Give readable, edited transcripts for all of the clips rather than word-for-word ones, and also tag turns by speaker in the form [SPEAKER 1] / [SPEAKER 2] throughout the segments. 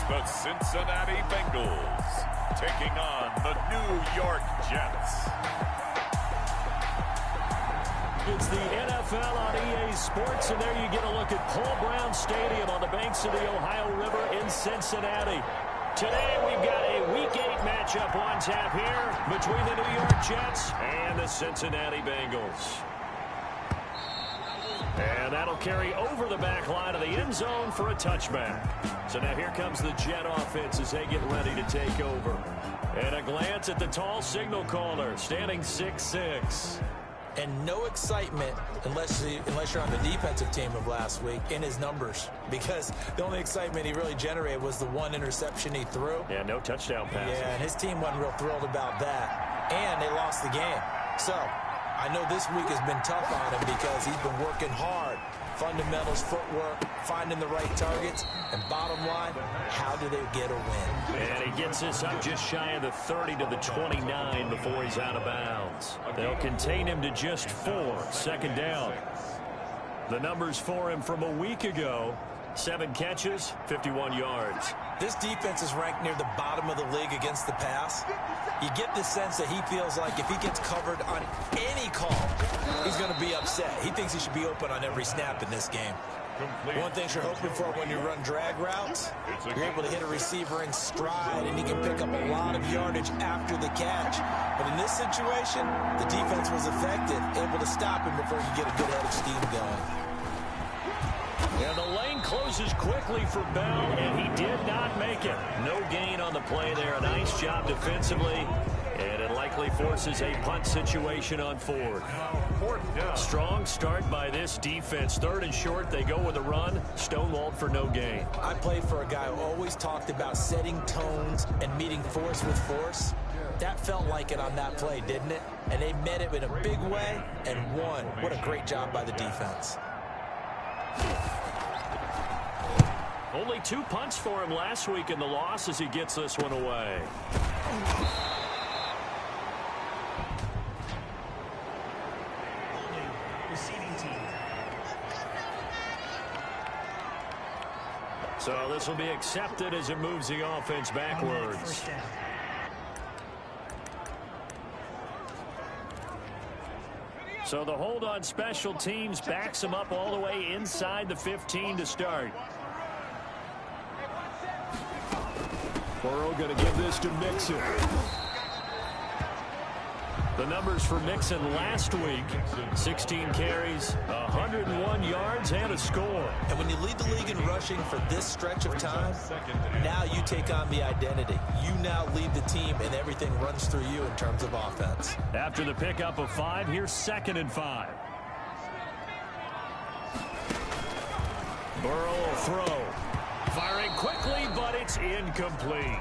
[SPEAKER 1] the Cincinnati Bengals taking on the New York Jets.
[SPEAKER 2] It's the NFL on EA Sports, and there you get a look at Paul Brown Stadium on the banks of the Ohio River in Cincinnati. Today we've got a Week 8 matchup on tap here between the New York Jets and the Cincinnati Bengals. And that'll carry over the back line of the end zone for a touchback. So now here comes the Jet offense as they get ready to take over. And a glance at the tall signal caller, standing 6'6".
[SPEAKER 3] And no excitement unless you're on the defensive team of last week in his numbers, because the only excitement he really generated was the one interception he threw.
[SPEAKER 2] Yeah, no touchdown passes.
[SPEAKER 3] Yeah, and his team wasn't real thrilled about that. And they lost the game. So I know this week has been tough on him because he's been working hard. Fundamentals, footwork, finding the right targets, and bottom line, how do they get a win?
[SPEAKER 2] And he gets this up just shy of the 30 to the 29 before he's out of bounds. They'll contain him to just 4, second down. The numbers for him from a week ago: 7 catches, 51 yards.
[SPEAKER 3] This defense is ranked near the bottom of the league against the pass. You get the sense that he feels like if he gets covered on any call, he's going to be upset. He thinks he should be open on every snap in this game. One thing you're hoping for when you run drag routes, you're able to hit a receiver in stride, and he can pick up a lot of yardage after the catch. But in this situation, the defense was effective, able to stop him before he could get a good head of steam going.
[SPEAKER 2] And the lane closes quickly for Bell, and he did not make it. No gain on the play there. A nice job defensively, and it likely forces a punt situation on 4th. Strong start by this defense. 3rd and short, they go with a run. Stonewalled for no gain.
[SPEAKER 3] I played for a guy who always talked about setting tones and meeting force with force. That felt like it on that play, didn't it? And they met it in a big way and won. What a great job by the defense.
[SPEAKER 2] Only 2 punts for him last week in the loss as he gets this one away. So this will be accepted as it moves the offense backwards. So the hold on special teams backs him up all the way inside the 15 to start. Burrow going to give this to Mixon. The numbers for Mixon last week: 16 carries, 101 yards, and a score.
[SPEAKER 3] And when you lead the league in rushing for this stretch of time, now you take on the identity. You now lead the team, and everything runs through you in terms of offense.
[SPEAKER 2] After the pickup of 5, here's 2nd and 5. Burrow will throw. Firing quickly, but it's incomplete.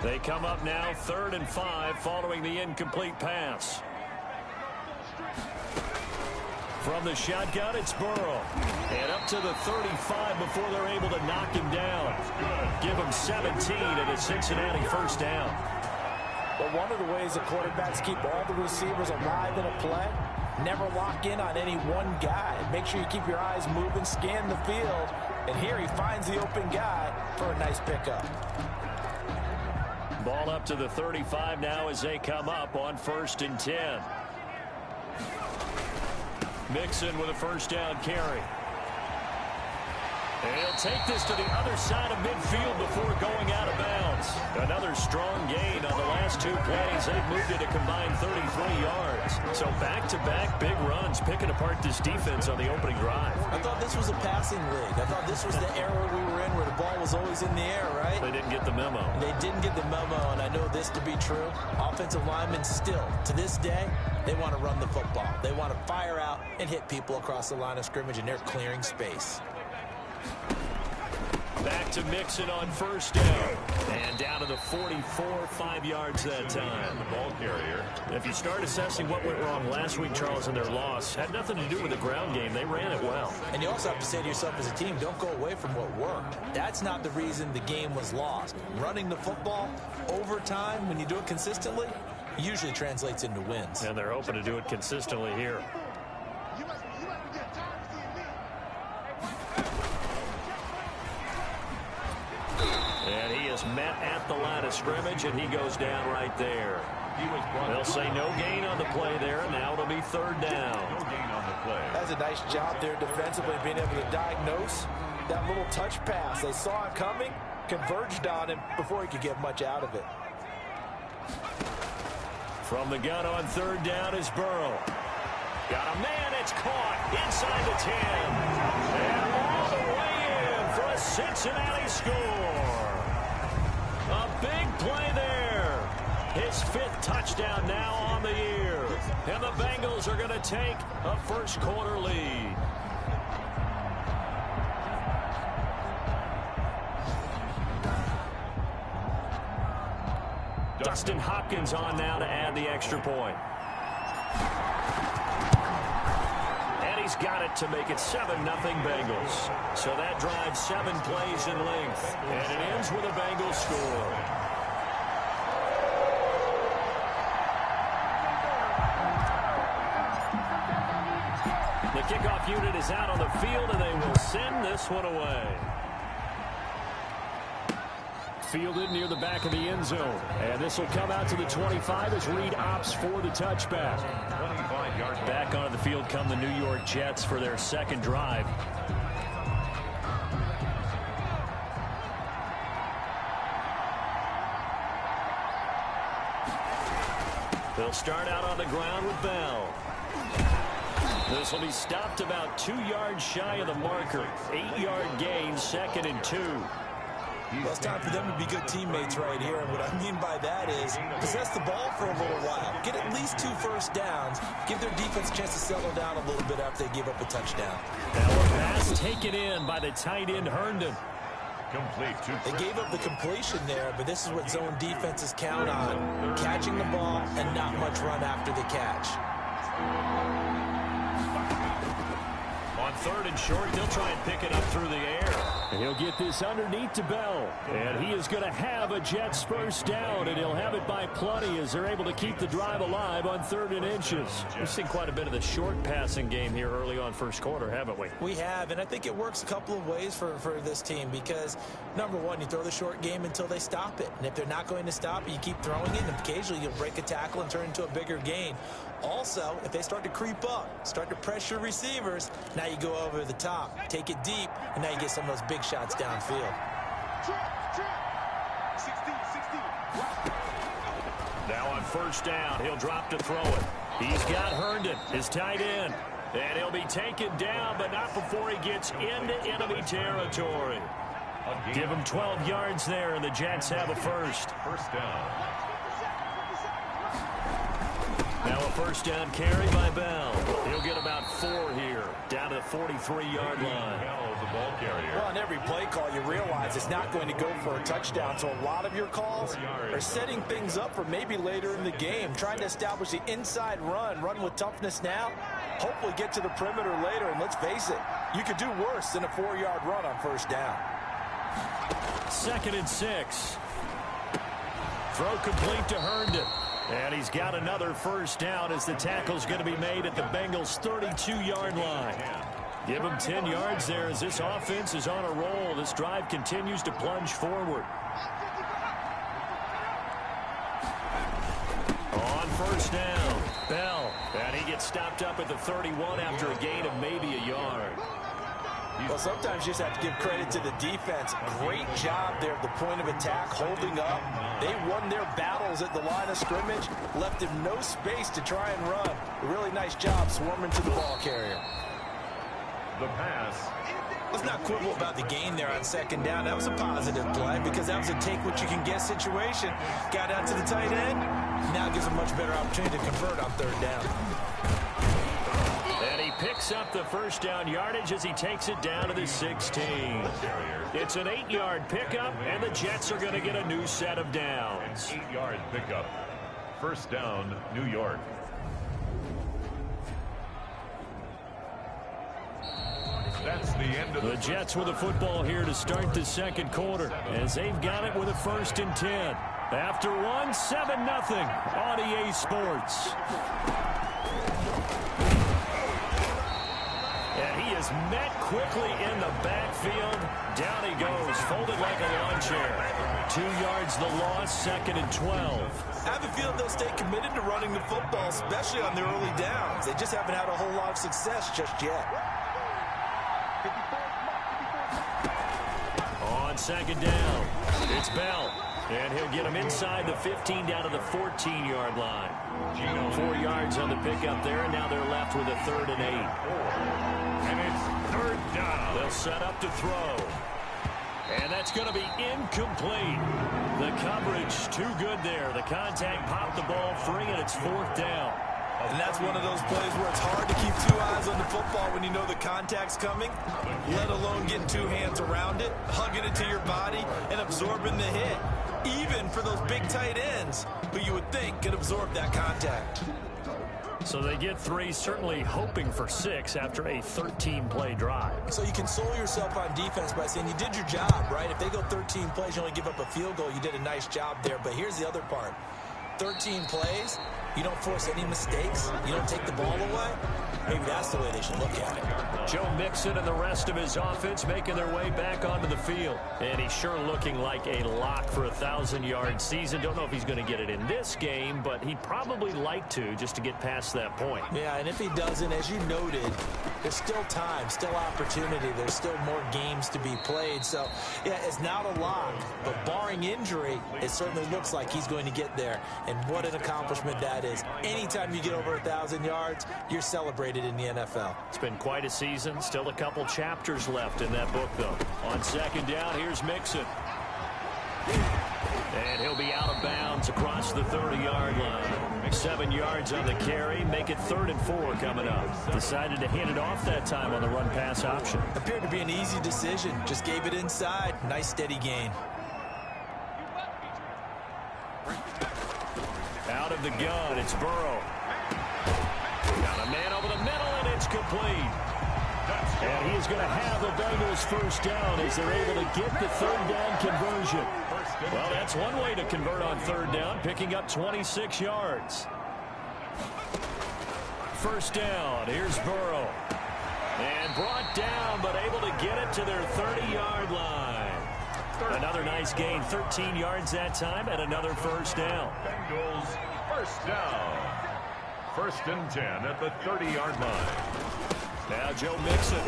[SPEAKER 2] They come up now 3rd and 5 following the incomplete pass. From the shotgun, it's Burrow. And up to the 35 before they're able to knock him down. Give him 17 and a Cincinnati first down.
[SPEAKER 3] Well, one of the ways the quarterbacks keep all the receivers alive in a play, never lock in on any one guy. Make sure you keep your eyes moving, scan the field. And here he finds the open guy for a nice pickup.
[SPEAKER 2] Ball up to the 35 now as they come up on 1st and 10. Mixon with a first down carry. And he'll take this to the other side of midfield before going out of bounds. Another strong gain on the last 2 plays. They've moved it a combined 33 yards. So back-to-back big runs picking apart this defense on the opening drive.
[SPEAKER 3] I thought this was a passing league. I thought this was the era we were in where the ball was always in the air, right?
[SPEAKER 2] They didn't get the memo.
[SPEAKER 3] They didn't get the memo, and I know this to be true. Offensive linemen still, to this day, they want to run the football. They want to fire out and hit people across the line of scrimmage, and they're clearing space.
[SPEAKER 2] Back to Mixon on first down. And down to the 44, 5 yards that time.
[SPEAKER 1] The ball carrier.
[SPEAKER 2] If you start assessing what went wrong last week, Charles, in their loss, had nothing to do with the ground game. They ran it well.
[SPEAKER 3] And you also have to say to yourself as a team, don't go away from what worked. That's not the reason the game was lost. Running the football over time, when you do it consistently, usually translates into wins.
[SPEAKER 2] And they're hoping to do it consistently here. met at the line of scrimmage, and he goes down right there. They'll say no gain on the play there, and now it'll be third down.
[SPEAKER 1] No gain on the play.
[SPEAKER 3] That's a nice job there defensively, being able to diagnose that little touch pass. They saw it coming, converged on him before he could get much out of it.
[SPEAKER 2] From the gun on third down is Burrow. Got a man, it's caught inside the 10. And all the way in for a Cincinnati score. A big play there. His 5th touchdown now on the year. And the Bengals are going to take a first quarter lead. Dustin Hopkins on now to add the extra point. And he's got it to make it 7-0 Bengals. So that drives 7 plays in length. And it ends with a Bengals score. The kickoff unit is out on the field, and they will send this one away. Fielded near the back of the end zone. And this will come out to the 25 as Reed opts for the touchback.
[SPEAKER 1] 25 yards.
[SPEAKER 2] Back onto the field come the New York Jets for their second drive. They'll start out on the ground with Bell. This will be stopped about 2 yards shy of the marker. 8-yard gain, 2nd and 2.
[SPEAKER 3] Well, it's time for them to be good teammates right here. And what I mean by that is possess the ball for a little while. Get at least 2 first downs. Give their defense a chance to settle down a little bit after they give up a touchdown.
[SPEAKER 2] Now a pass taken in by the tight end Herndon.
[SPEAKER 1] Complete.
[SPEAKER 3] They gave up the completion there, but this is what zone defenses count on. Catching the ball and not much run after the catch.
[SPEAKER 2] On 3rd and short, they'll try and pick it up through the air. And he'll get this underneath to Bell. And he is going to have a Jets first down, and he'll have it by plenty as they're able to keep the drive alive on 3rd and inches. We've seen quite a bit of the short passing game here early on first quarter, haven't we?
[SPEAKER 3] We have, and I think it works a couple of ways for this team because, number one, you throw the short game until they stop it. And if they're not going to stop it, you keep throwing it, and occasionally you'll break a tackle and turn into a bigger gain. Also, if they start to creep up, start to pressure receivers, now you go over the top, take it deep, and now you get some of those big shots downfield.
[SPEAKER 2] Now on first down, he'll drop to throw it. He's got Herndon, his tight end. And he'll be taken down, but not before he gets into enemy territory. Give him 12 yards there, and the Jets have a first.
[SPEAKER 1] First down.
[SPEAKER 2] Now a first down carry by Bell. He'll get about 4 here, down to the 43-yard line.
[SPEAKER 1] Bell, the ball carrier.
[SPEAKER 3] Well, on every play call, you realize it's not going to go for a touchdown. So a lot of your calls are setting things up for maybe later in the game, trying to establish the inside run with toughness now, hopefully get to the perimeter later. And let's face it, you could do worse than a 4-yard run on first down.
[SPEAKER 2] 2nd and 6. Throw complete to Herndon. And he's got another first down as the tackle's going to be made at the Bengals' 32-yard line. Give him 10 yards there as this offense is on a roll. This drive continues to plunge forward. On first down, Bell. And he gets stopped up at the 31 after a gain of maybe a yard.
[SPEAKER 3] Well, sometimes you just have to give credit to the defense. Great job there at the point of attack, holding up. They won their battles at the line of scrimmage, left him no space to try and run. A really nice job swarming to the ball carrier.
[SPEAKER 1] The pass.
[SPEAKER 3] Let's not quibble about the gain there on 2nd down. That was a positive play because that was a take-what-you-can-get situation. Got out to the tight end. Now gives a much better opportunity to convert on 3rd down.
[SPEAKER 2] And he picks up the first down yardage as he takes it down to the 16. It's an 8-yard pickup, and the Jets are going to get a new set of downs.
[SPEAKER 1] 8-yard pickup. First down, New York. That's the end of
[SPEAKER 2] the Jets with the football here to start the second quarter as they've got it with a 1st and 10. After one, 7-0 on EA Sports. And he is met quickly in the backfield. Down he goes, folded like a lawn chair. 2 yards the loss, 2nd and 12.
[SPEAKER 3] I have a feeling they'll stay committed to running the football, especially on their early downs. They just haven't had a whole lot of success just yet.
[SPEAKER 2] On 2nd down, it's Bell. And he'll get him inside the 15 down to the 14-yard line. 4 yards on the pickup there, and now they're left with a 3rd and 8.
[SPEAKER 1] And it's 3rd down.
[SPEAKER 2] They'll set up to throw. And that's going to be incomplete. The coverage too good there. The contact popped the ball free, and it's 4th down.
[SPEAKER 3] And that's one of those plays where it's hard to keep 2 eyes on the football when you know the contact's coming, let alone getting 2 hands around it, hugging it to your body, and absorbing the hit. Even for those big tight ends who you would think could absorb that contact.
[SPEAKER 2] So they get 3, certainly hoping for 6 after a 13-play drive.
[SPEAKER 3] So you console yourself on defense by saying you did your job, right? If they go 13 plays, you only give up a field goal, you did a nice job there. But here's the other part. 13 plays, you don't force any mistakes, you don't take the ball away. Maybe that's the way they should look at it.
[SPEAKER 2] Joe Mixon and the rest of his offense making their way back onto the field. And he's sure looking like a lock for a 1,000-yard season. Don't know if he's going to get it in this game, but he'd probably like to just to get past that point.
[SPEAKER 3] Yeah, and if he doesn't, as you noted, there's still time, still opportunity. There's still more games to be played. So, yeah, it's not a lock, but barring injury, it certainly looks like he's going to get there. And what an accomplishment that is. Anytime you get over 1,000 yards, you're celebrated in the NFL.
[SPEAKER 2] It's been quite a season. Still a couple chapters left in that book, though. On 2nd down, here's Mixon. And he'll be out of bounds across the 30-yard line. 7 yards on the carry. Make it 3rd and 4 coming up. Decided to hand it off that time on the run-pass option.
[SPEAKER 3] Appeared to be an easy decision. Just gave it inside. Nice, steady gain.
[SPEAKER 2] Out of the gun, it's Burrow. Got a man over the middle, and it's complete. And he's going to have the Bengals first down as they're able to get the 3rd down conversion. Well, that's one way to convert on 3rd down, picking up 26 yards. First down, here's Burrow. And brought down, but able to get it to their 30-yard line. Another nice gain, 13 yards that time, and another first down.
[SPEAKER 1] Bengals first down. 1st and 10 at the 30-yard line.
[SPEAKER 2] Now Joe Mixon.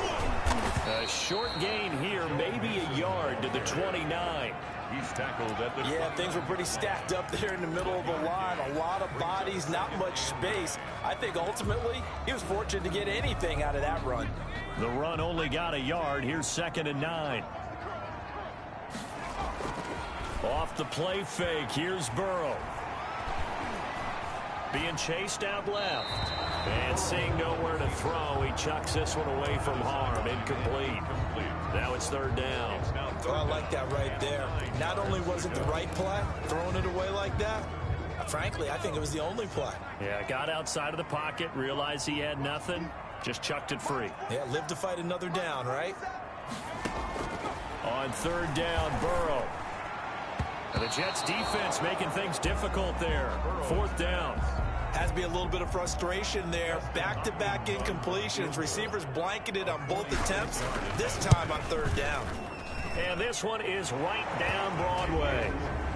[SPEAKER 2] A short gain here, maybe a yard to the 29.
[SPEAKER 1] He's tackled at the...
[SPEAKER 3] Yeah, things were pretty stacked up there in the middle of the line. A lot of bodies, not much space. I think ultimately he was fortunate to get anything out of that run.
[SPEAKER 2] The run only got a yard. Here's 2nd and 9. Off the play fake, here's Burrow. Being chased out left. And seeing nowhere to throw, he chucks this one away from harm. Incomplete. Now it's 3rd down.
[SPEAKER 3] Oh, I like that right there. Not only was it the right play, throwing it away like that, frankly, I think it was the only play.
[SPEAKER 2] Yeah, got outside of the pocket, realized he had nothing, just chucked it free.
[SPEAKER 3] Yeah, live to fight another down, right?
[SPEAKER 2] On 3rd down, Burrow. And the Jets defense making things difficult there. 4th down.
[SPEAKER 3] Has to be a little bit of frustration there. Back-to-back incompletions. Receivers blanketed on both attempts, this time on 3rd down.
[SPEAKER 2] And this one is right down Broadway.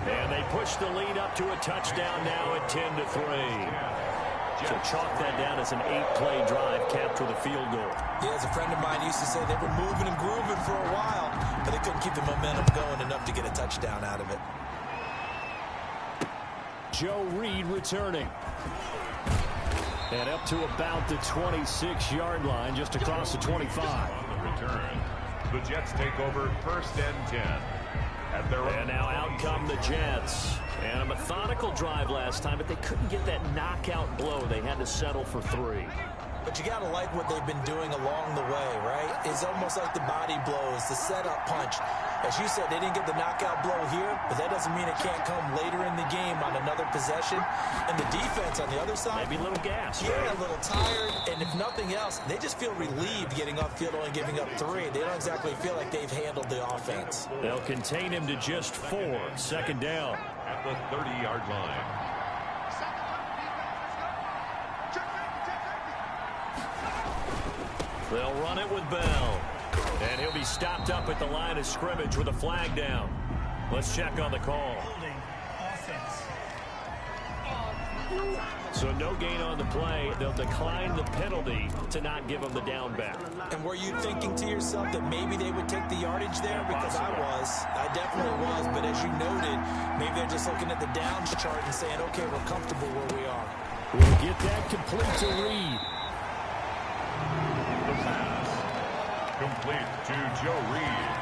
[SPEAKER 2] And they push the lead up to a touchdown now at 10-3. So chalk that down as an 8-play drive capped with a field goal.
[SPEAKER 3] Yeah, as a friend of mine used to say, they were moving and grooving for a while, but they couldn't keep the momentum going enough to get a touchdown out of it.
[SPEAKER 2] Joe Reed returning. And up to about the 26-yard line, just across the 25.
[SPEAKER 1] On the return, the Jets take over 1st and 10.
[SPEAKER 2] And now out come the Jets. And a methodical drive last time, but they couldn't get that knockout blow. They had to settle for 3.
[SPEAKER 3] But you got to like what they've been doing along the way, right? It's almost like the body blows, the setup punch. As you said, they didn't get the knockout blow here, but that doesn't mean it can't come later in the game on another possession. And the defense on the other side,
[SPEAKER 2] maybe a little gas.
[SPEAKER 3] Yeah, right? A little tired. And if nothing else, they just feel relieved getting upfield only giving up 3. They don't exactly feel like they've handled the offense.
[SPEAKER 2] They'll contain him to just 4. 2nd down.
[SPEAKER 1] At the 30-yard line.
[SPEAKER 2] They'll run it with Bell. And he'll be stopped up at the line of scrimmage with a flag down. Let's check on the call. So no gain on the play. They'll decline the penalty to not give them the down back.
[SPEAKER 3] And were you thinking to yourself that maybe they would take the yardage there? Because I was. I definitely was. But as you noted, maybe they're just looking at the downs chart and saying, okay, we're comfortable where we are.
[SPEAKER 2] We'll get that complete to Reed.
[SPEAKER 1] The pass. Complete to Joe Reed.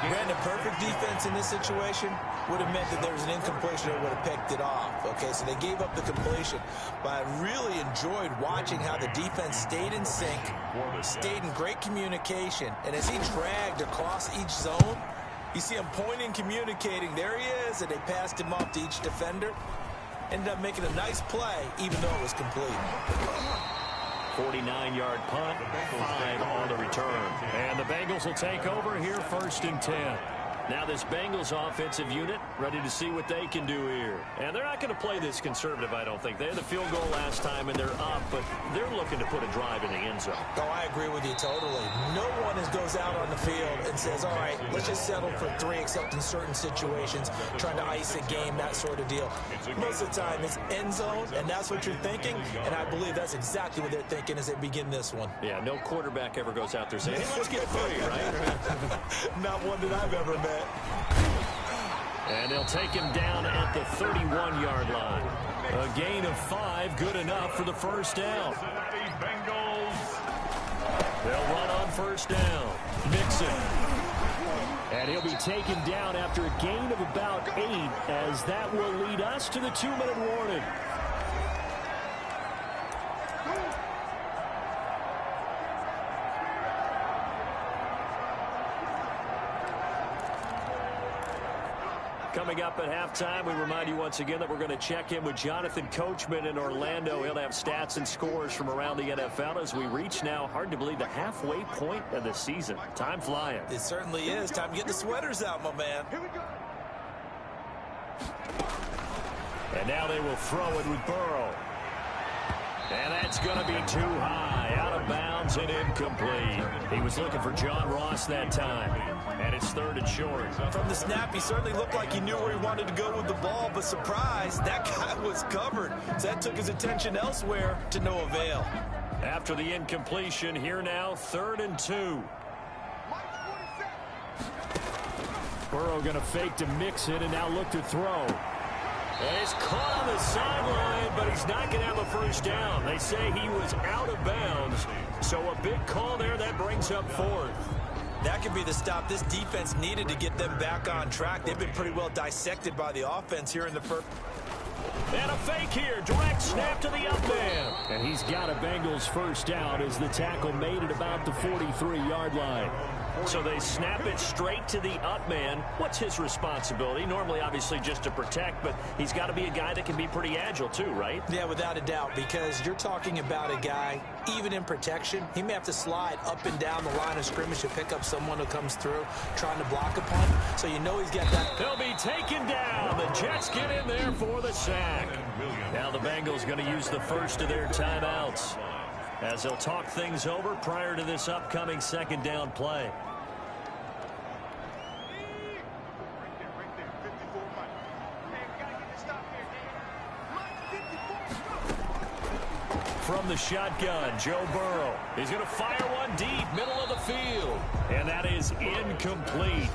[SPEAKER 3] Brandon, perfect defense in this situation would have meant that there was an incompletion that would have picked it off. Okay, so they gave up the completion. But I really enjoyed watching how the defense stayed in sync, stayed in great communication. And as he dragged across each zone, you see him pointing, communicating. There he is, and they passed him off to each defender. Ended up making a nice play, even though it was complete.
[SPEAKER 2] 49-yard punt, 5 on the return. And the Bengals will take over here, 1st and 10. Now this Bengals offensive unit ready to see what they can do here. And they're not going to play this conservative, I don't think. They had the field goal last time, and they're up, but they're looking to put a drive in the end zone.
[SPEAKER 3] Oh, I agree with you totally. No one goes out on the field and says, all right, let's just settle for 3, except in certain situations, trying to ice a game, that sort of deal. Most of the time, it's end zone, and that's what you're thinking, and I believe that's exactly what they're thinking as they begin this one.
[SPEAKER 2] Yeah, no quarterback ever goes out there saying, hey, let's get 3, right?
[SPEAKER 3] Not one that I've ever met.
[SPEAKER 2] And they'll take him down at the 31-yard line. A gain of 5, good enough for the first down. They'll run on first down. Mixon. And he'll be taken down after a gain of about 8, as that will lead us to the 2-minute warning. Coming up at halftime, we remind you once again that we're going to check in with Jonathan Coachman in Orlando. He'll have stats and scores from around the NFL as we reach now, hard to believe, the halfway point of the season. Time flying.
[SPEAKER 3] It certainly is. Time to get the sweaters out, my man.
[SPEAKER 4] Here we go.
[SPEAKER 2] And now they will throw it with Burrow. And that's going to be too high, out of bounds and incomplete. He was looking for John Ross that time. And it's 3rd and short.
[SPEAKER 3] From the snap, he certainly looked like he knew where he wanted to go with the ball, but surprise, that guy was covered. So that took his attention elsewhere to no avail.
[SPEAKER 2] After the incompletion, here now, 3rd and 2. Burrow going to fake to Mixon and now look to throw. And he's caught on the sideline, but he's not going to have a first down. They say he was out of bounds. So a big call there, that brings up 4th.
[SPEAKER 3] That could be the stop this defense needed to get them back on track. They've been pretty well dissected by the offense here in the first.
[SPEAKER 2] And a fake here, direct snap to the up man. And he's got a Bengals first down as the tackle made it about the 43-yard line. So they snap it straight to the up man. What's his responsibility? Normally, obviously, just to protect, but he's got to be a guy that can be pretty agile too, right?
[SPEAKER 3] Yeah, without a doubt, because you're talking about a guy, even in protection, he may have to slide up and down the line of scrimmage to pick up someone who comes through trying to block a punt. So you know he's got that.
[SPEAKER 2] He'll be taken down. The Jets get in there for the sack. Now the Bengals going to use the first of their timeouts as they'll talk things over prior to this upcoming 2nd down play. From the shotgun, Joe Burrow. He's going to fire one deep, middle of the field. And that is incomplete.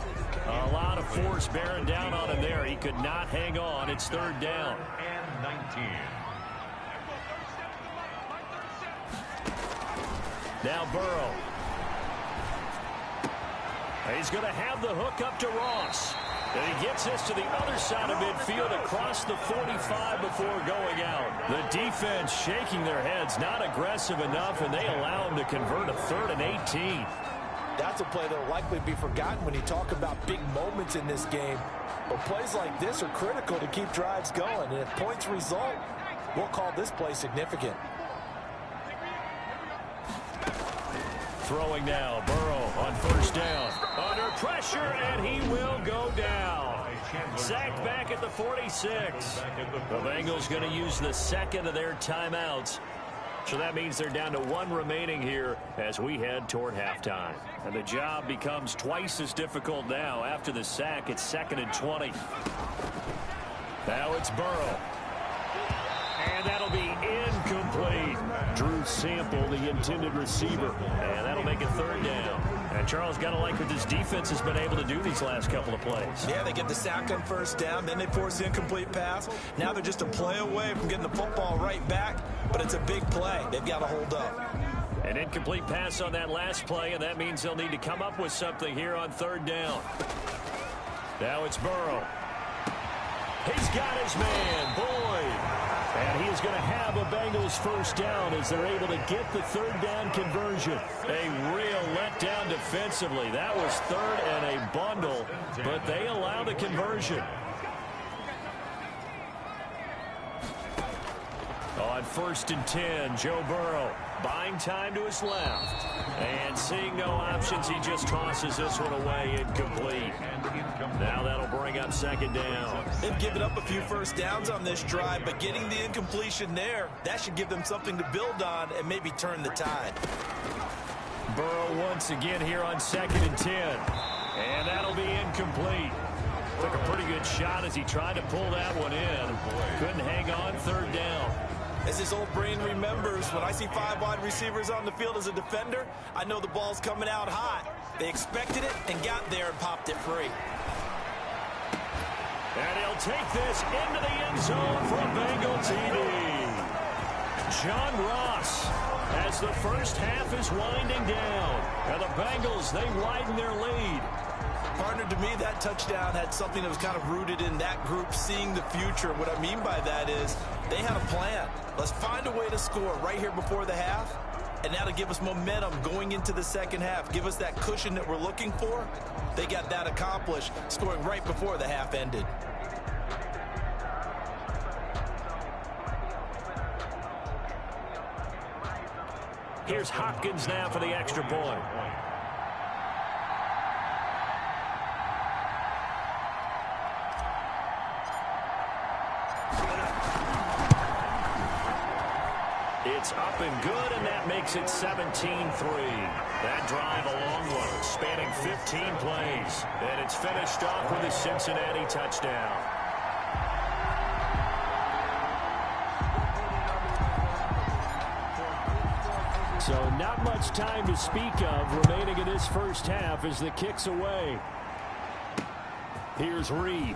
[SPEAKER 2] A lot of force bearing down on him there. He could not hang on. It's 3rd down.
[SPEAKER 1] And 19.
[SPEAKER 2] Now Burrow. He's going to have the hook up to Ross. And he gets this to the other side of midfield across the 45 before going out. The defense shaking their heads, not aggressive enough, and they allow him to convert a 3rd and 18.
[SPEAKER 3] That's a play that will likely be forgotten when you talk about big moments in this game. But plays like this are critical to keep drives going. And if points result, we'll call this play significant.
[SPEAKER 2] Throwing now, Burrow on first down. Under pressure, and he will go down. Sacked back at the 46. The Bengals going to use the 2nd of their timeouts So that means they're down to 1 remaining here as we head toward halftime. And the job becomes twice as difficult now. After the sack, it's 2nd and 20. Now it's Burrow. And that'll be incomplete. Drew Sample, the intended receiver. And that'll make it 3rd down. And Charles, got to like what this defense has been able to do these last couple of plays.
[SPEAKER 3] Yeah, they get the sack on 1st down, then they force the incomplete pass. Now they're just a play away from getting the football right back, but it's a big play. They've got to hold up.
[SPEAKER 2] An incomplete pass on that last play, and that means they'll need to come up with something here on 3rd down. Now it's Burrow. He's got his man, Boyd. And he is going to have a Bengals 1st down as they're able to get the 3rd down conversion. A real letdown defensively. That was 3rd and a bundle, but they allow the conversion. On 1st and 10, Joe Burrow buying time to his left. And seeing no options, he just tosses this one away, incomplete. Now that'll bring up 2nd down.
[SPEAKER 3] They've given up a few 1st downs on this drive, but getting the incompletion there, that should give them something to build on and maybe turn the tide.
[SPEAKER 2] Burrow once again here on 2nd and 10. And that'll be incomplete. Took a pretty good shot as he tried to pull that one in. Couldn't hang on, 3rd down.
[SPEAKER 3] As his old brain remembers, when I see 5 wide receivers on the field as a defender, I know the ball's coming out hot. They expected it and got there and popped it free.
[SPEAKER 2] And he'll take this into the end zone for a Bengal TD. John Ross, as the 1st half is winding down. And the Bengals, they widen their lead.
[SPEAKER 3] Partner, to me, that touchdown had something that was kind of rooted in that group seeing the future. What I mean by that is they had a plan. Let's find a way to score right here before the half, and that'll give us momentum going into the 2nd half. Give us that cushion that we're looking for. They got that accomplished, scoring right before the half ended.
[SPEAKER 2] Here's Hopkins now for the extra point. It's up and good, and that makes it 17-3. That drive a long one, spanning 15 plays. And it's finished off with a Cincinnati touchdown. So not much time to speak of remaining in this 1st half as the kick's away. Here's Reed.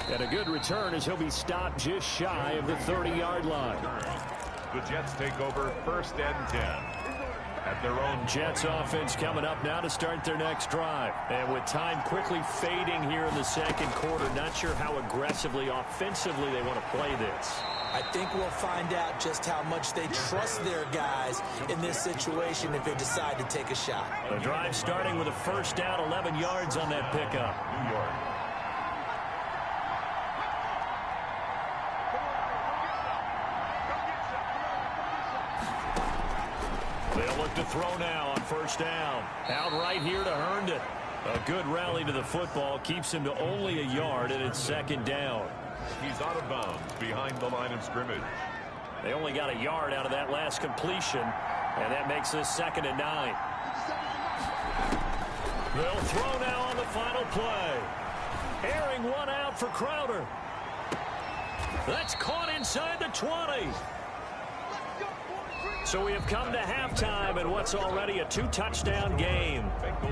[SPEAKER 2] And a good return as he'll be stopped just shy of the 30-yard line.
[SPEAKER 1] The Jets take over 1st and 10. At their own.
[SPEAKER 2] Jets offense coming up now to start their next drive. And with time quickly fading here in the 2nd quarter, not sure how aggressively, offensively they want to play this.
[SPEAKER 3] I think we'll find out just how much they trust their guys in this situation if they decide to take a shot.
[SPEAKER 2] The drive starting with a 1st down, 11 yards on that pickup.
[SPEAKER 1] New York.
[SPEAKER 2] They'll look to throw now on 1st down. Out right here to Herndon. A good rally to the football keeps him to only a yard, and it's 2nd down.
[SPEAKER 1] He's out of bounds behind the line of scrimmage.
[SPEAKER 2] They only got a yard out of that last completion, and that makes this 2nd and 9. They'll throw now on the final play. Airing one out for Crowder. That's caught inside the 20. So we have come to halftime in what's already a 2-touchdown game.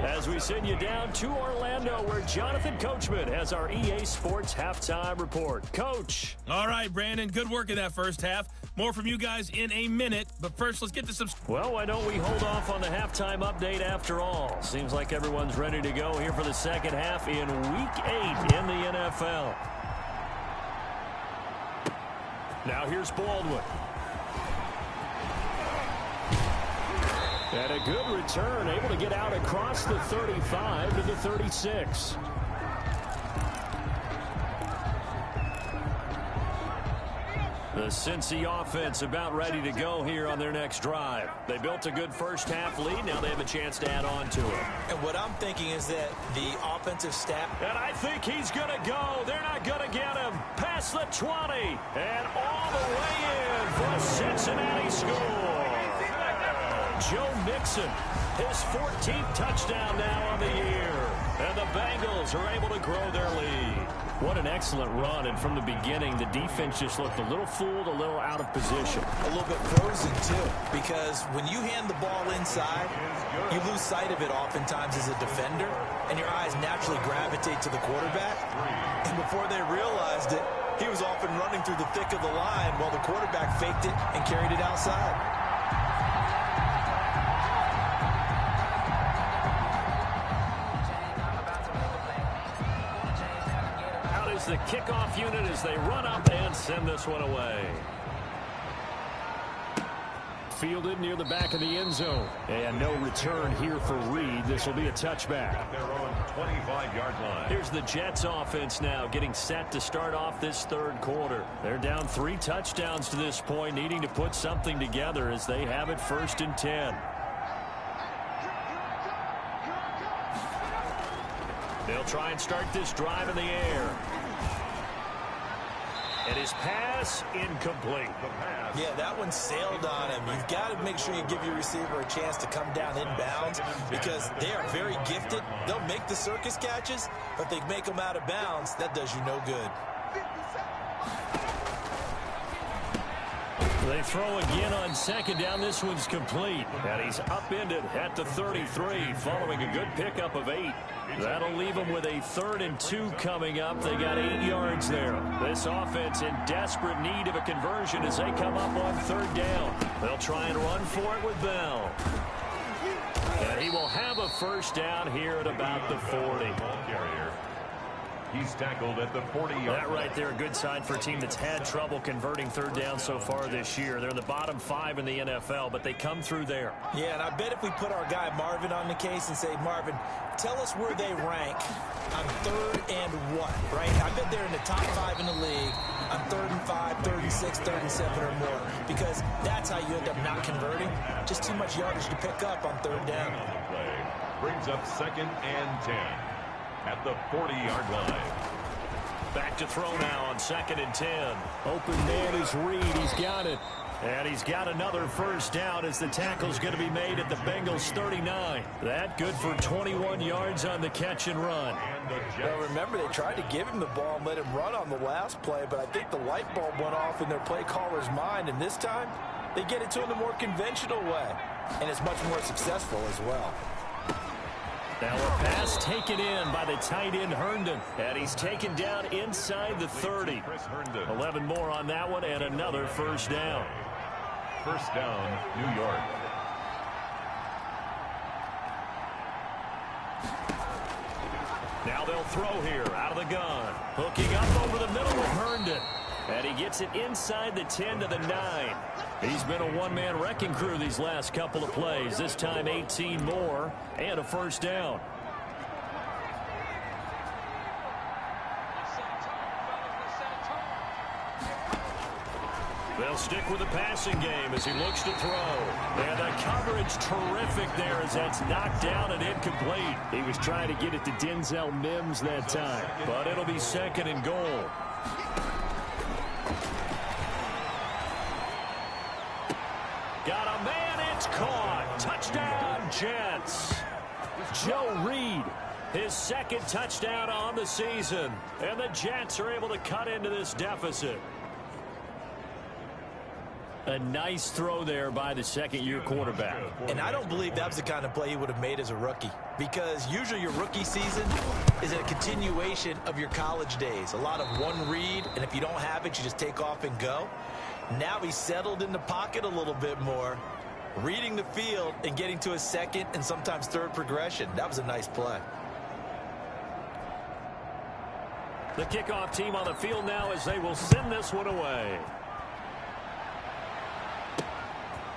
[SPEAKER 2] As we send you down to Orlando, where Jonathan Coachman has our EA Sports Halftime Report. Coach.
[SPEAKER 4] All right, Brandon, good work in that 1st half. More from you guys in a minute, but first let's get to some...
[SPEAKER 2] Well, why don't we hold off on the halftime update after all? Seems like everyone's ready to go here for the 2nd half in Week 8 in the NFL. Now here's Baldwin. And a good return, able to get out across the 35 to the 36. The Cincy offense about ready to go here on their next drive. They built a good 1st half lead. Now they have a chance to add on to it.
[SPEAKER 3] And what I'm thinking is that the offensive staff...
[SPEAKER 2] And I think he's going to go. They're not going to get him. Pass the 20, and all the way in for a Cincinnati score. Joe Mixon, his 14th touchdown now on the year. And the Bengals are able to grow their lead. What an excellent run, and from the beginning, the defense just looked a little fooled, a little out of position.
[SPEAKER 3] A little bit frozen, too, because when you hand the ball inside, you lose sight of it oftentimes as a defender, and your eyes naturally gravitate to the quarterback. And before they realized it, he was off and running through the thick of the line while the quarterback faked it and carried it outside.
[SPEAKER 2] The kickoff unit as they run up and send this one away. Fielded near the back of the end zone. And no return here for Reed. This will be a touchback.
[SPEAKER 1] At their own 25-yard line.
[SPEAKER 2] Here's the Jets offense now getting set to start off this third quarter. They're down 3 touchdowns to this point, needing to put something together as they have it 1st and 10. They'll try and start this drive in the air. And his pass incomplete.
[SPEAKER 3] Yeah, that one sailed on him. You've got to make sure you give your receiver a chance to come down inbounds because they are very gifted. They'll make the circus catches, but if they make them out of bounds, that does you no good.
[SPEAKER 2] They throw again on 2nd down. This one's complete. And he's upended at the 33 following a good pickup of 8. That'll leave them with a 3rd and 2 coming up. They got 8 yards there. This offense in desperate need of a conversion as they come up on 3rd down. They'll try and run for it with Bell. And he will have a 1st down here at about the 40.
[SPEAKER 1] He's tackled at the 40-yard line.
[SPEAKER 2] That right there, a good sign for a team that's had trouble converting 3rd down so far this year. They're in the bottom 5 in the NFL, but they come through there.
[SPEAKER 3] Yeah, and I bet if we put our guy Marvin on the case and say, Marvin, tell us where they rank on 3rd and what, right? I bet they're in the top 5 in the league on 3rd and 5, 3rd and 6, 3rd and 7 or more, because that's how you end up not converting. Just too much yardage to pick up on 3rd down.
[SPEAKER 1] Brings up 2nd and 10. At the 40-yard line.
[SPEAKER 2] Back to throw now on 2nd and 10. Open man is Reed. He's got it. And he's got another 1st down as the tackle's going to be made at the Bengals 39. That good for 21 yards on the catch and run.
[SPEAKER 3] Well, remember, they tried to give him the ball and let him run on the last play, but I think the light bulb went off in their play caller's mind, and this time they get it to him the more conventional way, and it's much more successful as well.
[SPEAKER 2] Now a pass taken in by the tight end Herndon. And he's taken down inside the 30. 11 more on that one and another 1st down.
[SPEAKER 1] 1st down, New York.
[SPEAKER 2] Now they'll throw here out of the gun. Hooking up over the middle with Herndon. And he gets it inside the 10 to the 9. He's been a one-man wrecking crew these last couple of plays. This time 18 more and a 1st down. They'll stick with the passing game as he looks to throw. And the coverage terrific there as that's knocked down and incomplete. He was trying to get it to Denzel Mims that time. But it'll be 2nd and goal. Got a man, it's caught. Touchdown, Jets. Joe Reed, his 2nd touchdown on the season. And the Jets are able to cut into this deficit. A nice throw there by the 2nd-year quarterback.
[SPEAKER 3] And I don't believe that was the kind of play he would have made as a rookie, because usually your rookie season is a continuation of your college days. A lot of one read, and if you don't have it, you just take off and go. Now he's settled in the pocket a little bit more, reading the field and getting to his 2nd and sometimes 3rd progression. That was a nice play.
[SPEAKER 2] The kickoff team on the field now as they will send this one away.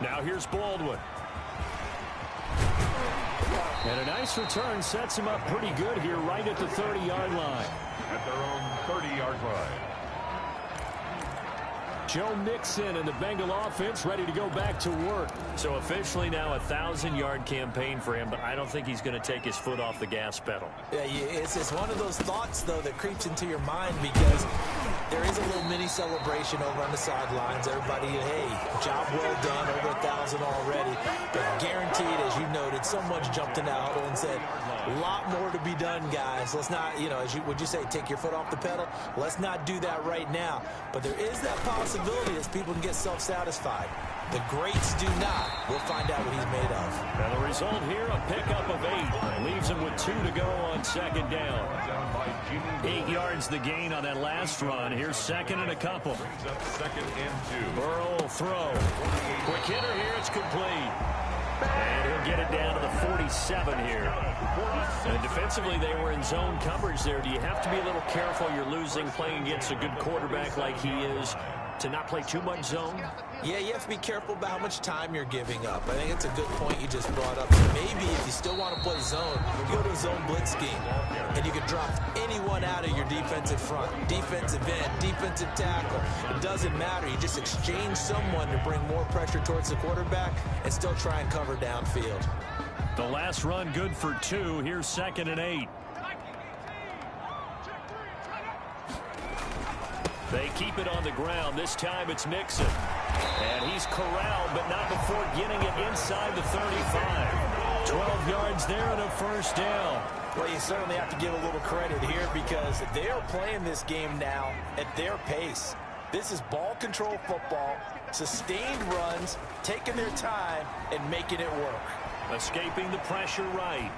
[SPEAKER 2] Now here's Baldwin. And a nice return sets him up pretty good here right at the 30-yard line.
[SPEAKER 1] At their own 30-yard line.
[SPEAKER 2] Joe Mixon and the Bengal offense ready to go back to work. So officially now a 1,000-yard campaign for him, but I don't think he's going to take his foot off the gas pedal.
[SPEAKER 3] Yeah, it's one of those thoughts, though, that creeps into your mind because there is a little mini celebration over on the sidelines. Everybody, hey, job well done, over 1,000 already. But guaranteed, as you noted, someone's jumped in the huddle and said, a lot more to be done, guys. Let's not, would you say, take your foot off the pedal? Let's not do that right now. But there is that possibility as people can get self-satisfied. The greats do not. We'll find out what he's made of.
[SPEAKER 2] And the result here, a pickup of 8. Leaves him with 2 to go on second down. 8 yards the gain on that last run. Here's second and a couple.
[SPEAKER 1] Second and 2.
[SPEAKER 2] Burrow will throw. Quick hitter here. It's complete. And he'll get it down to the 47 here. And defensively, they were in zone coverage there. Do you have to be a little careful? You're losing playing against a good quarterback like he is to not play too much zone?
[SPEAKER 3] Yeah, you have to be careful about how much time you're giving up. I think it's a good point you just brought up. So maybe if you still want to play zone, you go to a zone blitz scheme, and you can drop anyone out of your defensive front, defensive end, defensive tackle. It doesn't matter. You just exchange someone to bring more pressure towards the quarterback and still try and cover downfield.
[SPEAKER 2] The last run good for 2. Here's second and 8. They keep it on the ground. This time it's Mixon. And he's corralled, but not before getting it inside the 35. 12 yards there and a first down.
[SPEAKER 3] Well, you certainly have to give a little credit here because they are playing this game now at their pace. This is ball control football, sustained runs, taking their time, and making it work.
[SPEAKER 2] Escaping the pressure right.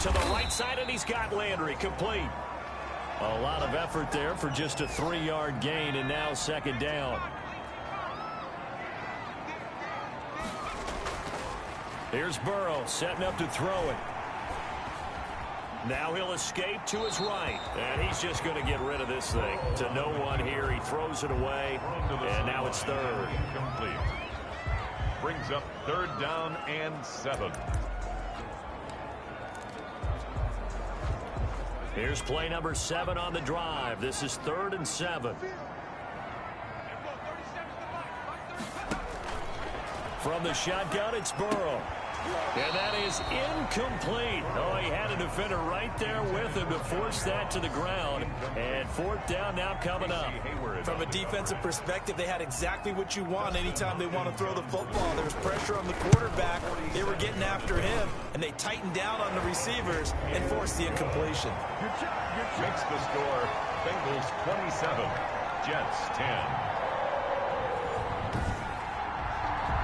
[SPEAKER 2] To the right side, and he's got Landry complete. A lot of effort there for just a 3-yard gain, and now second down. Here's Burrow setting up to throw it. Now he'll escape to his right, and he's just going to get rid of this thing. To no one here, he throws it away, and now it's third.
[SPEAKER 1] Complete. Brings up 3rd down and 7.
[SPEAKER 2] Here's play number 7 on the drive. This is 3rd and 7. From the shotgun, it's Burrow. And that is incomplete. Oh, he had a defender right there with him to force that to the ground. And 4th down now coming up.
[SPEAKER 3] From a defensive perspective, they had exactly what you want anytime they want to throw the football. There was pressure on the quarterback. They were getting after him, and they tightened down on the receivers and forced the incompletion.
[SPEAKER 1] Makes the score Bengals 27, Jets 10.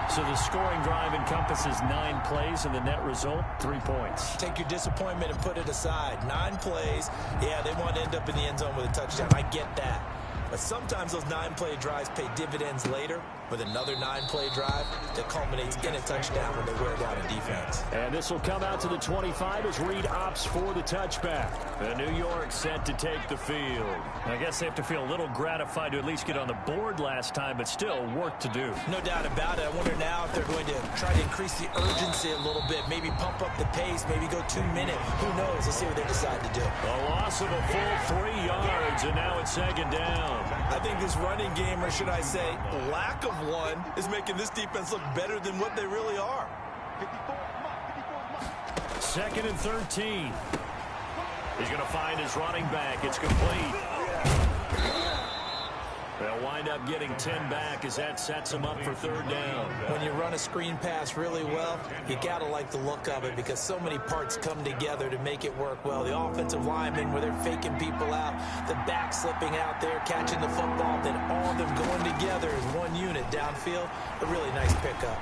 [SPEAKER 2] So the scoring drive encompasses 9 plays, and the net result, 3 points.
[SPEAKER 3] Take your disappointment and put it aside. 9 plays. Yeah, they want to end up in the end zone with a touchdown. I get that. But sometimes those 9-play drives pay dividends later with another 9-play drive that culminates in a touchdown when they wear down a defense.
[SPEAKER 2] And this will come out to the 25 as Reed opts for the touchback. The New York set to take the field. I guess they have to feel a little gratified to at least get on the board last time, but still work to do.
[SPEAKER 3] No doubt about it. I wonder now if they're going to try to increase the urgency a little bit, maybe pump up the pace, maybe go 2-minute. Who knows? Let's see what they decide to do.
[SPEAKER 2] A loss of a full 3 yards, and now it's second down.
[SPEAKER 3] I think this running game, or should I say lack of one, is making this defense look better than what they really are.
[SPEAKER 2] 2nd and 13. He's going to find his running back. It's complete. They'll wind up getting 10 back as that sets them up for 3rd down.
[SPEAKER 3] When you run a screen pass really well, you got to like the look of it because so many parts come together to make it work well. The offensive linemen, where they're faking people out, the back slipping out there, catching the football, then all of them going together as one unit downfield. A really nice pickup.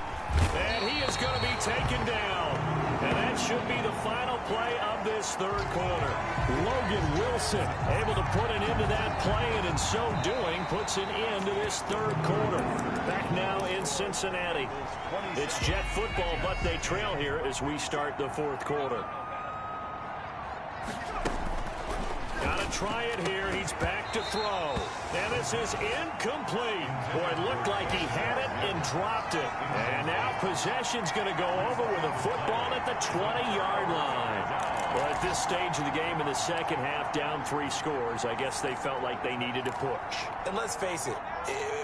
[SPEAKER 2] And he is going to be taken down. And that should be the final play of this 3rd quarter. Logan Wilson able to put an end to that play, and in so doing puts an end to this 3rd quarter. Back now in Cincinnati. It's Jet football, but they trail here as we start the 4th quarter. Gotta try it here. He's back to throw. And this is incomplete. Boy, it looked like he had it and dropped it. And now possession's going to go over with a football at the 20-yard line. Well, at this stage of the game in the second half, down 3 scores, I guess they felt like they needed to push.
[SPEAKER 3] And let's face it,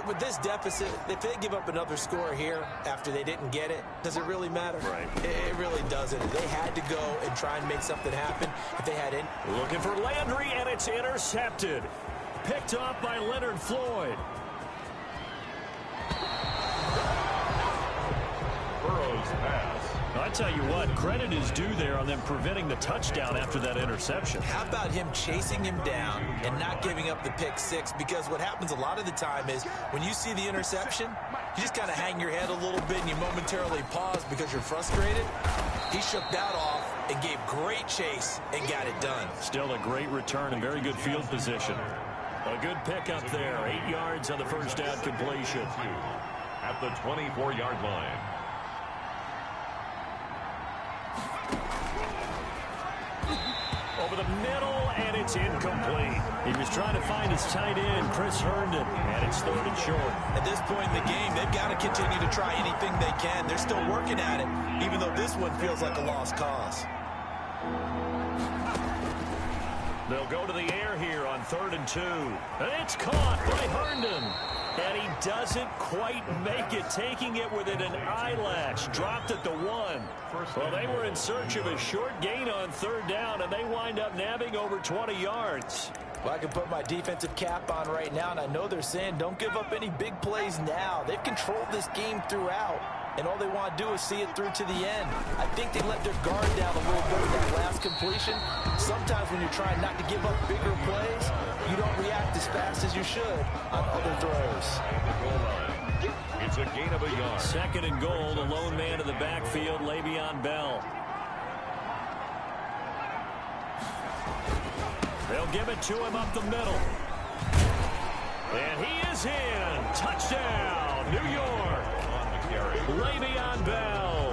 [SPEAKER 3] with this deficit, if they give up another score here after they didn't get it, does it really matter?
[SPEAKER 2] Right.
[SPEAKER 3] It really doesn't. They had to go and try and make something happen if they had it.
[SPEAKER 2] Looking for Landry, and it's intercepted. picked off by Leonard Floyd.
[SPEAKER 1] Burrow's pass.
[SPEAKER 2] I tell you what, credit is due there on them preventing the touchdown after that interception.
[SPEAKER 3] How about him chasing him down and not giving up the pick six? Because what happens a lot of the time is when you see the interception, you just kind of hang your head a little bit and you momentarily pause because you're frustrated. He shook that off and gave great chase and got it done.
[SPEAKER 2] Still a great return and very good field position. A good pickup there. 8 yards on the first down completion.
[SPEAKER 1] At the 24-yard line.
[SPEAKER 2] Over the middle, and it's incomplete. He was trying to find his tight end, Chris Herndon, and it's 3rd and short.
[SPEAKER 3] At this point in the game, they've got to continue to try anything they can. They're still working at it, even though this one feels like a lost cause.
[SPEAKER 2] They'll go to the air here on 3rd and 2. And it's caught by Herndon. And he doesn't quite make it, taking it within an eyelash. Dropped at the 1. Well, they were in search of a short gain on 3rd down, and they wind up nabbing over 20 yards.
[SPEAKER 3] Well, I can put my defensive cap on right now, and I know they're saying don't give up any big plays now. They've controlled this game throughout, and all they want to do is see it through to the end. I think they let their guard down a little bit with that last completion. Sometimes when you're trying not to give up bigger plays, you don't react as fast as you should on other throws.
[SPEAKER 1] It's a gain of a yard.
[SPEAKER 2] 2nd and goal, the lone man in the backfield, Le'Veon Bell. They'll give it to him up the middle. And he is in. Touchdown, New York. Le'Veon Bell,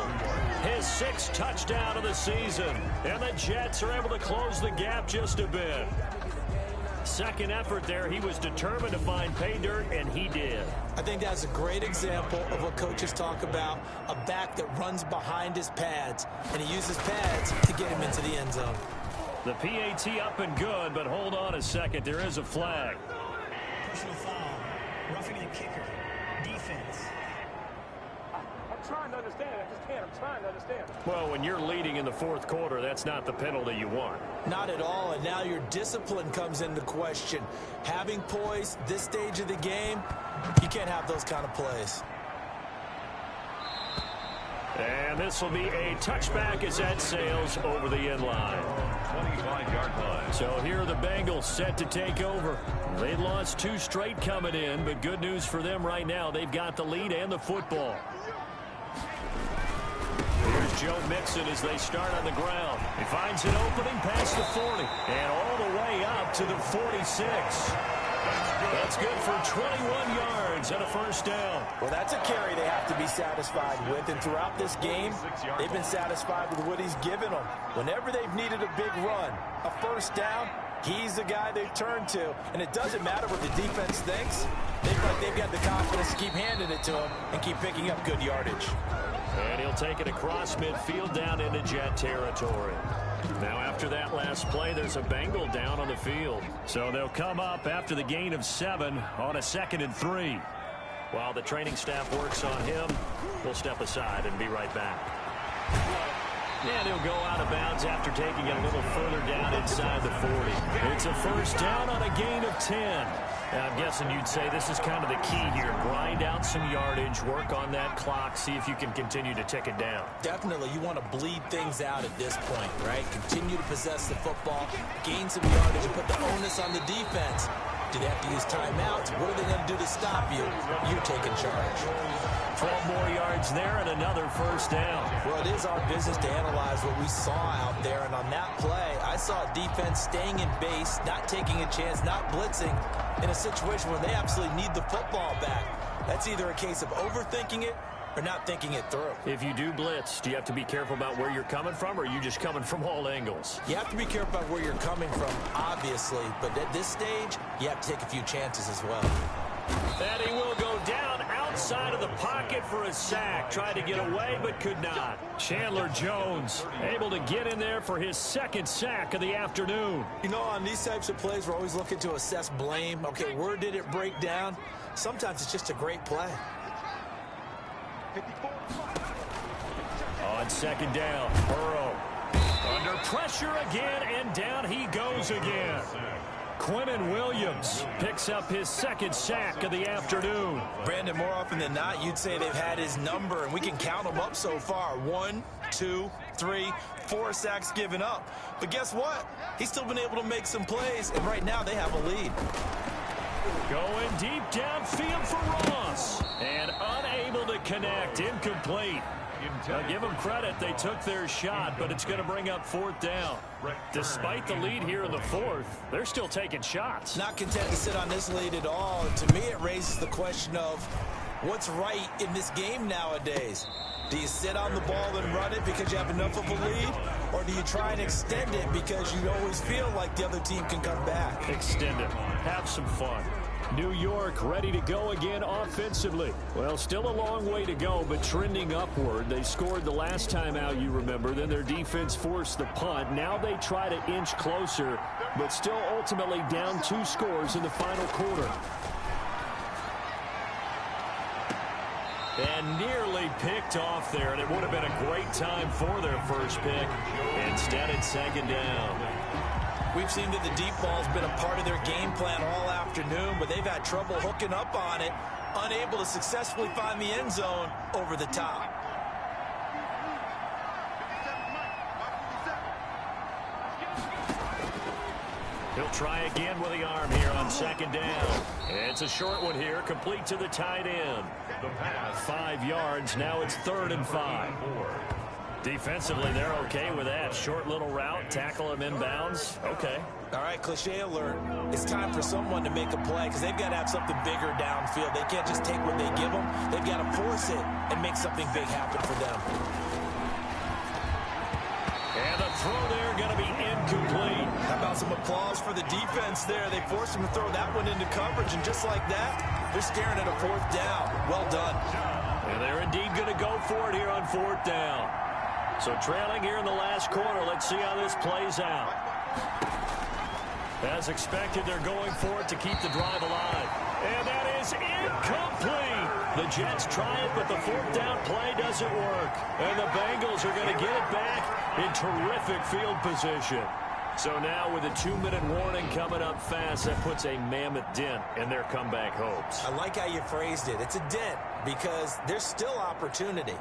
[SPEAKER 2] his 6th touchdown of the season. And the Jets are able to close the gap just a bit. Second effort there, he was determined to find pay dirt, and he did.
[SPEAKER 3] I think that's a great example of what coaches talk about, a back that runs behind his pads, and he uses pads to get him into the end zone.
[SPEAKER 2] The PAT up and good, but hold on a second. There is a flag.
[SPEAKER 5] Personal foul. Roughing the kicker. Defense.
[SPEAKER 6] I'm trying to understand. I just can't. I'm trying to understand.
[SPEAKER 2] Well, when you're leading in the 4th quarter, that's not the penalty you want.
[SPEAKER 3] Not at all, and now your discipline comes into question. Having poise this stage of the game, you can't have those kind of plays.
[SPEAKER 2] And this will be a touchback as that sails over the end line.
[SPEAKER 1] 25-yard line.
[SPEAKER 2] So here are the Bengals set to take over. They lost 2 straight coming in, but good news for them right now. They've got the lead and the football. Here's Joe Mixon as they start on the ground. He finds an opening past the 40 and all the way up to the 46. That's good for 21 yards and a first down.
[SPEAKER 3] Well, that's a carry they have to be satisfied with, and throughout this game, they've been satisfied with what he's given them. Whenever they've needed a big run, a first down, he's the guy they've turned to, and it doesn't matter what the defense thinks. They've got the confidence to keep handing it to him and keep picking up good yardage.
[SPEAKER 2] And he'll take it across midfield down into Jet territory. Now after that last play, there's a Bengal down on the field. So they'll come up after the gain of 7 on a 2nd and 3. While the training staff works on him, we'll step aside and be right back. And he'll go out of bounds after taking it a little further down inside the 40. It's a first down on a gain of 10. Now, I'm guessing you'd say this is kind of the key here. Grind out some yardage, work on that clock, see if you can continue to tick it down.
[SPEAKER 3] Definitely, you want to bleed things out at this point, right? Continue to possess the football, gain some yardage, and put the onus on the defense. Do they have to use timeouts? What are they going to do to stop you? You're taking charge.
[SPEAKER 2] 12 more yards there and another first down.
[SPEAKER 3] Well, it is our business to analyze what we saw out there, and on that play, I saw a defense staying in base, not taking a chance, not blitzing, in a situation where they absolutely need the football back. That's either a case of overthinking it or not thinking it through.
[SPEAKER 2] If you do blitz, do you have to be careful about where you're coming from, or are you just coming from all angles?
[SPEAKER 3] You have to be careful about where you're coming from, obviously, but at this stage, you have to take a few chances as well.
[SPEAKER 2] And he will go down outside of the pocket for a sack. Tried to get away, but could not. Chandler Jones able to get in there for his 2nd sack of the afternoon.
[SPEAKER 3] You know, on these types of plays, we're always looking to assess blame. Okay, where did it break down? Sometimes it's just a great play.
[SPEAKER 2] On 2nd down, Burrow under pressure again, and down he goes again. Quinnen Williams picks up his second sack of the afternoon.
[SPEAKER 3] Brandon, more often than not, you'd say they've had his number, and we can count them up so far. 1, 2, 3, 4 sacks given up. But guess what? He's still been able to make some plays, and right now they have a lead.
[SPEAKER 2] Going deep downfield for Ross. And unable to connect. Incomplete. Now, give them credit. They took their shot, but it's going to bring up 4th down. Despite the lead here in the 4th, they're still taking shots.
[SPEAKER 3] Not content to sit on this lead at all. And to me, it raises the question of what's right in this game nowadays. Do you sit on the ball and run it because you have enough of a lead? Or do you try and extend it because you always feel like the other team can come back?
[SPEAKER 2] Extend it. Have some fun. New York ready to go again offensively. Well, still a long way to go, but trending upward. They scored the last time out, you remember. Then their defense forced the punt. Now they try to inch closer, but still ultimately down 2 scores in the final quarter. And nearly picked off there, and it would have been a great time for their first pick. Instead, it's 2nd down.
[SPEAKER 3] We've seen that the deep ball's been a part of their game plan all afternoon, but they've had trouble hooking up on it, unable to successfully find the end zone over the top.
[SPEAKER 2] He'll try again with the arm here on 2nd down. It's a short one here, complete to the tight end. 5 yards, now it's 3rd and 5. Defensively, they're okay with that. Short little route, tackle him inbounds. Okay.
[SPEAKER 3] All right, cliche alert. It's time for someone to make a play because they've got to have something bigger downfield. They can't just take what they give them. They've got to force it and make something big happen for them.
[SPEAKER 2] And the throw there going to be incomplete.
[SPEAKER 3] How about some applause for the defense there? They forced him to throw that one into coverage, and just like that, they're staring at a 4th down. Well done.
[SPEAKER 2] And they're indeed going to go for it here on 4th down. So trailing here in the last quarter. Let's see how this plays out. As expected, they're going for it to keep the drive alive. And that is incomplete. The Jets try it, but the 4th down play doesn't work. And the Bengals are going to get it back in terrific field position. So now with a 2-minute warning coming up fast, that puts a mammoth dent in their comeback hopes.
[SPEAKER 3] I like how you phrased it. It's a dent because there's still opportunity.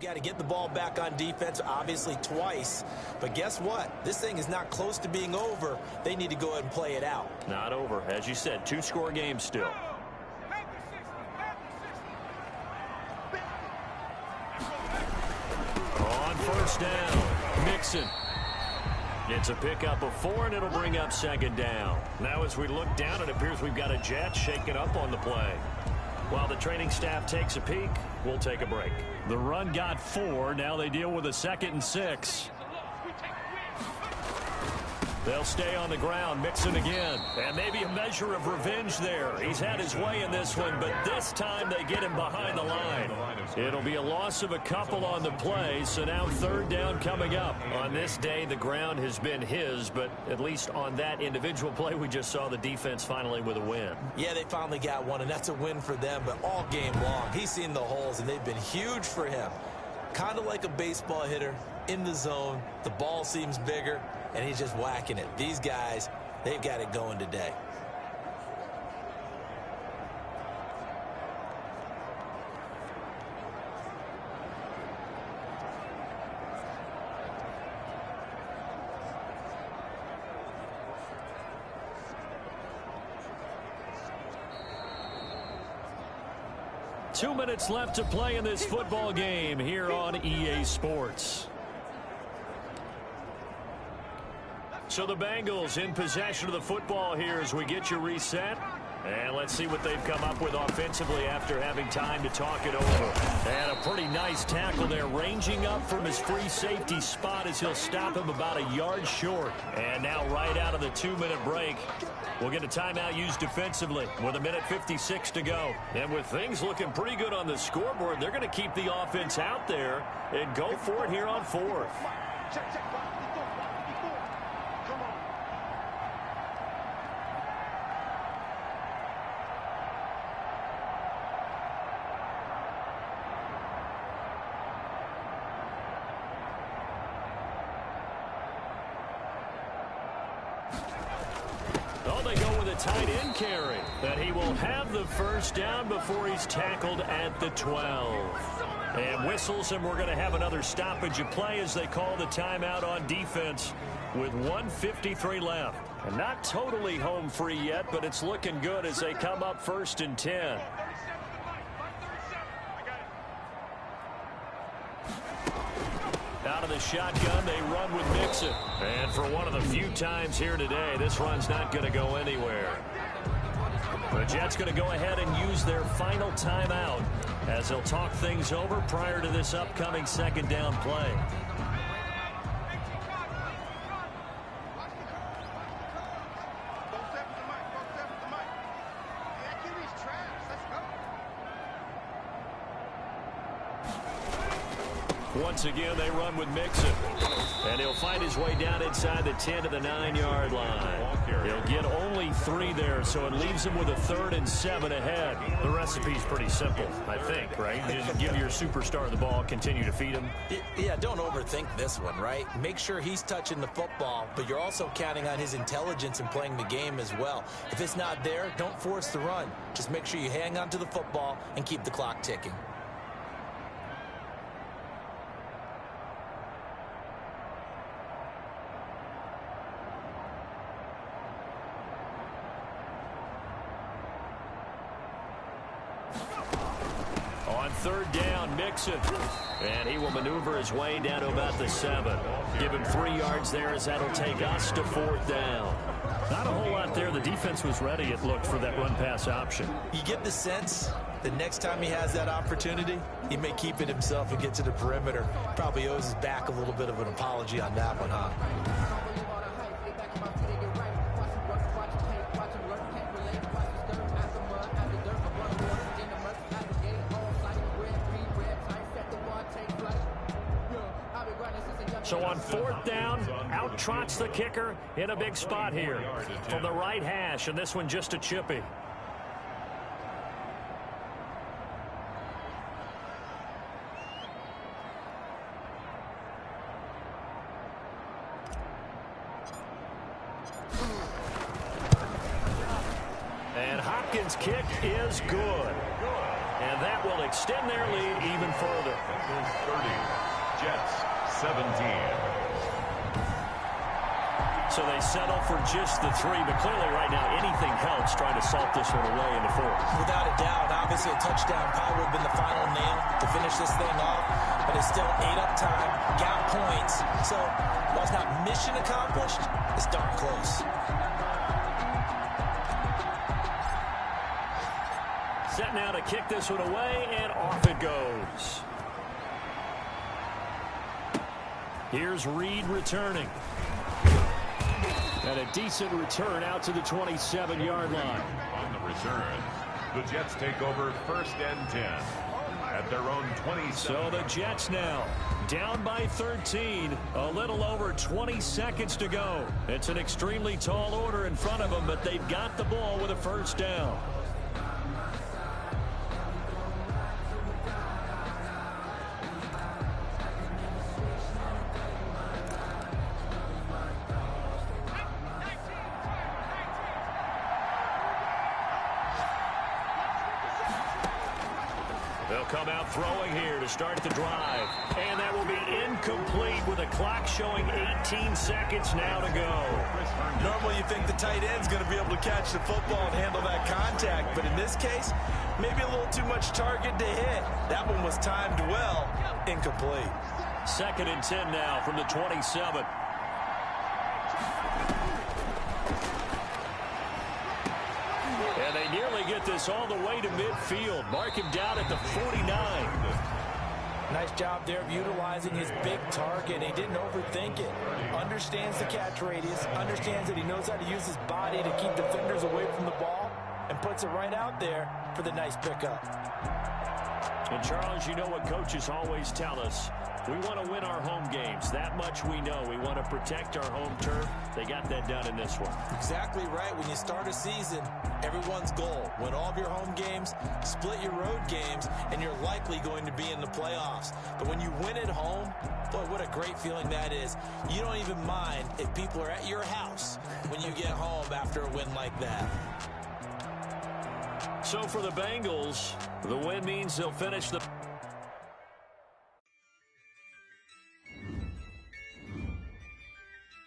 [SPEAKER 3] Got to get the ball back on defense, obviously twice. But guess what? This thing is not close to being over. They need to go ahead and play it out.
[SPEAKER 2] Not over. As you said, 2-score game still. On 1st down, Mixon. It's a pickup of 4, and it'll bring up 2nd down. Now as we look down, it appears we've got a Jet shaken up on the play. While the training staff takes a peek, we'll take a break. The run got 4. Now they deal with a 2nd and 6. They'll stay on the ground. Mixon again. And maybe a measure of revenge there. He's had his way in this one, but this time they get him behind the line. It'll be a loss of a couple on the play, so now 3rd down coming up. On this day, the ground has been his, but at least on that individual play, we just saw the defense finally with a win.
[SPEAKER 3] Yeah, they finally got one, and that's a win for them, but all game long, he's seen the holes, and they've been huge for him. Kind of like a baseball hitter in the zone. The ball seems bigger, and he's just whacking it. These guys, they've got it going today.
[SPEAKER 2] Two minutes left to play in this football game here on EA Sports. So the Bengals in possession of the football here as we get you reset. And let's see what they've come up with offensively after having time to talk it over. And a pretty nice tackle there, ranging up from his free safety spot as he'll stop him about a yard short. And now right out of the 2-minute break, we'll get a timeout used defensively with 1:56 to go. And with things looking pretty good on the scoreboard, they're going to keep the offense out there and go for it here on 4th. Tight end carry, that he will have the first down before he's tackled at the 12. And whistles, and we're going to have another stoppage of play as they call the timeout on defense with 1:53 left. And not totally home free yet, but it's looking good as they come up 1st and 10. Out of the shotgun, they run with Mixon. And for one of the few times here today, this run's not going to go anywhere. The Jets going to go ahead and use their final timeout as they'll talk things over prior to this upcoming 2nd down play. Once again, they run with Mixon. And he'll find his way down inside the 10 to the 9-yard line. He'll get only 3 there, so it leaves him with a 3rd and 7 ahead. The recipe's pretty simple, I think, right? Just give your superstar the ball, continue to feed him.
[SPEAKER 3] Yeah, don't overthink this one, right? Make sure he's touching the football, but you're also counting on his intelligence in playing the game as well. If it's not there, don't force the run. Just make sure you hang on to the football and keep the clock ticking.
[SPEAKER 2] On 3rd down, Mixon. And he will maneuver his way down to about the 7. Give him 3 yards there as that'll take us to 4th down. Not a whole lot there. The defense was ready, it looked, for that run-pass option.
[SPEAKER 3] You get the sense that next time he has that opportunity, he may keep it himself and get to the perimeter. Probably owes his back a little bit of an apology on that one, huh?
[SPEAKER 2] So on 4th down, out trots the kicker in a big spot here from the right hash, and this one just a chippy. And Hopkins' kick is good. And that will extend their lead even further.
[SPEAKER 1] 30, Jets 17.
[SPEAKER 2] So they settle for just the 3, but clearly right now anything helps trying to salt this one away in the 4th.
[SPEAKER 3] Without a doubt, obviously a touchdown probably would have been the final nail to finish this thing off, but it's still 8 up time, got points, so while it's not mission accomplished, it's darn close.
[SPEAKER 2] Set now to kick this one away, and off it goes. Here's Reed returning. And a decent return out to the 27-yard line.
[SPEAKER 1] On the return, the Jets take over 1st and 10 at their own 27.
[SPEAKER 2] So the Jets now down by 13, a little over 20 seconds to go. It's an extremely tall order in front of them, but they've got the ball with a 1st down. They'll come out throwing here to start the drive. And that will be incomplete with the clock showing 18 seconds now to go.
[SPEAKER 3] Normally you think the tight end's going to be able to catch the football and handle that contact, but in this case, maybe a little too much target to hit. That one was timed well. Incomplete.
[SPEAKER 2] 2nd and 10 now from the 27. And they nearly get this all the way to midfield. Mark him down at the 49.
[SPEAKER 3] Nice job there of utilizing his big target. He didn't overthink it. Understands the catch radius. Understands that he knows how to use his body to keep defenders away from the ball. And puts it right out there for the nice pickup.
[SPEAKER 2] And Charles, you know what coaches always tell us. We want to win our home games. That much we know. We want to protect our home turf. They got that done in this one.
[SPEAKER 3] Exactly right. When you start a season, everyone's goal: win all of your home games, split your road games, and you're likely going to be in the playoffs. But when you win at home, boy, what a great feeling that is. You don't even mind if people are at your house when you get home after a win like that.
[SPEAKER 2] So for the Bengals, the win means they'll finish the